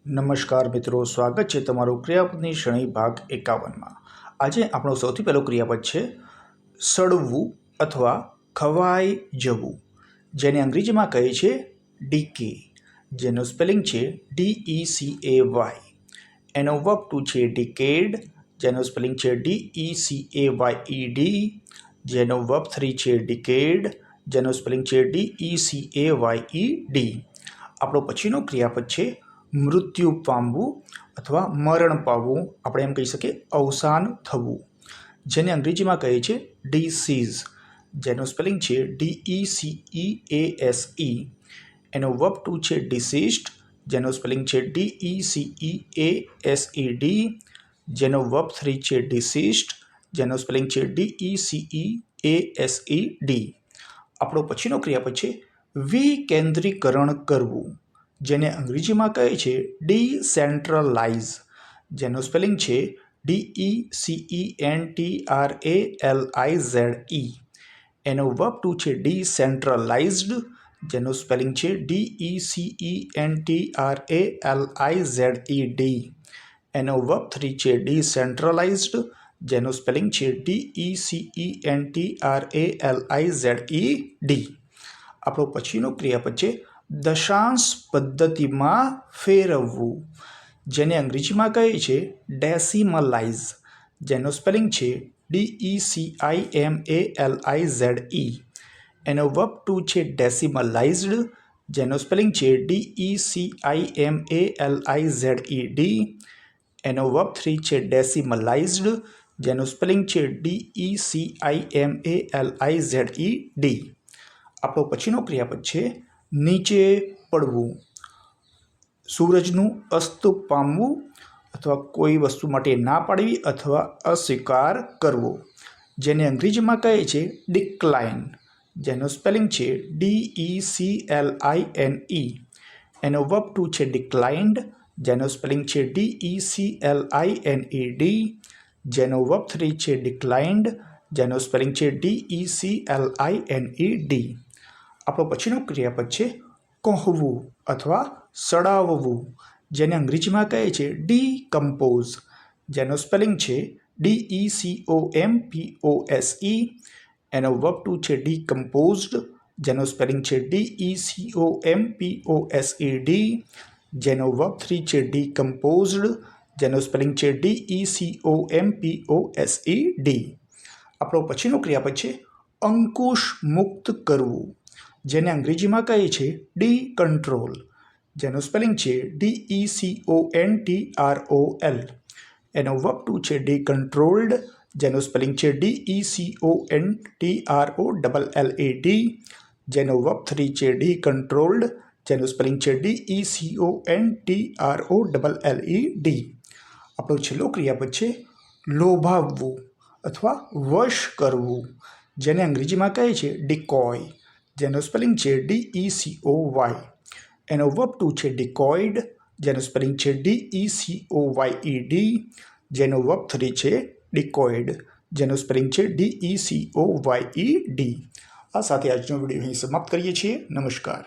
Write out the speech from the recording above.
નમસ્કાર મિત્રો, સ્વાગત છે તમારું ક્રિયાપદની શ્રેણી ભાગ 51માં। આજે આપણો સૌથી પહેલો ક્રિયાપદ છે સડવું અથવા ખવાઈ જવું, જેને અંગ્રેજીમાં કહે છે ડીકે, જેનું સ્પેલિંગ છે DECAY। એનો વર્બ ટુ છે ડિકેડ, જેનું સ્પેલિંગ છે DECAYED। જેનો વર્બ 3 છે ડિકેડ, જેનું સ્પેલિંગ છે DECAYED। આપણો પછીનો ક્રિયાપદ છે મૃત્યુ પામવું અથવા મરણ પામવું, આપણે એમ કહી શકીએ અવસાન થવું, જેને અંગ્રેજીમાં કહે છે ડિસીઝ, જેનું સ્પેલિંગ છે DECEASE। એનો વર્બ ટુ છે ડિસીઝ્ડ, જેનું સ્પેલિંગ છે DECEASED। જેનો વર્બ 3 છે ડિસીઝ્ડ, જેનું સ્પેલિંગ છે DECEASED। આપણો પછીનો ક્રિયાપદ છે વિકેન્દ્રીકરણ કરવું, જેને અંગ્રેજીમાં કહે છે ડિસેન્ટ્રલાઇઝ, જેનું સ્પેલિંગ છે DECENTRALIZE। એનો વર્બ ટુ છે ડિસેન્ટ્રલાઇઝ્ડ, જેનું સ્પેલિંગ છે DECENTRALIZED। એનો વર્બ 3 છે ડિસેન્ટ્રલાઇઝ્ડ, જેનું સ્પેલિંગ છે DECENTRALIZED। આપણો પછીનો ક્રિયાપદ છે દશાંશ પદ્ધતિમાં ફેરવવું, જેને અંગ્રેજીમાં કહે છે ડેસિમલાઇઝ, જેનું સ્પેલિંગ છે DECIMALIZE। એનો વર્બ ટુ છે ડેસિમલાઇઝ્ડ, જેનું સ્પેલિંગ છે DECIMALIZED। એનો વર્બ 3 છે ડેસિમલાઇઝ્ડ, જેનું સ્પેલિંગ છે DECIMALIZED। આપણો પછીનો ક્રિયાપદ છે નીચે પડવું, સૂરજનું અસ્ત પામવું અથવા કોઈ વસ્તુ માટે ના પાડવી અથવા અસ્વીકાર કરવો, જેને અંગ્રેજીમાં કહે છે ડિક્લાઇન, જેનું સ્પેલિંગ છે DECLINE। એનો વર્બ ટુ છે ડિક્લાઇન્ડ, જેનું સ્પેલિંગ છે DECLINED। જેનો વર્બ 3 છે ડિક્લાઇન્ડ, જેનું સ્પેલિંગ છે DECLINED। આપણો પછીનો ક્રિયાપદ છે કોહવું અથવા સડાવવું, જેને અંગ્રેજીમાં કહે છે ડીકમ્પોઝ, જેનો સ્પેલિંગ છે DECOMPOSE। એનો વર્બ ટુ છે ડીકમ્પોઝડ, જેનો સ્પેલિંગ છે DECOMPOSED। જેનો વર્બ 3 છે ડીકમ્પોઝડ, જેનો સ્પેલિંગ છે DECOMPOSED। આપણો પછીનો ક્રિયાપદ છે અંકુશ મુક્ત કરવું, જેને અંગ્રેજીમાં કહે છે ડીકન્ટ્રોલ, જેનું સ્પેલિંગ છે DECONTROL। એનો વર્બ ટુ છે ડીકન્ટ્રોલ્ડ, જેનું સ્પેલિંગ છે DECONTROLLED। જેનો વર્બ 3 છે ડીકન્ટ્રોલ્ડ, જેનું સ્પેલિંગ છે DECONTROLLED। આપણો છેલ્લો ક્રિયાપદ છે લોભાવવું અથવા વશ કરવું, જેને અંગ્રેજીમાં કહે છે ડિકોય, જેનું સ્પેલિંગ છે DECOY। એનો વર્બ ટુ છે ડિકોઇડ, જેનું સ્પેલિંગ છે DECOYED। જેનો વર્બ 3 છે ડિકોઇડ, જેનું સ્પેલિંગ છે DECOYED। આ સાથે આજનો વિડીયો અહીં સમાપ્ત કરીએ છીએ। નમસ્કાર।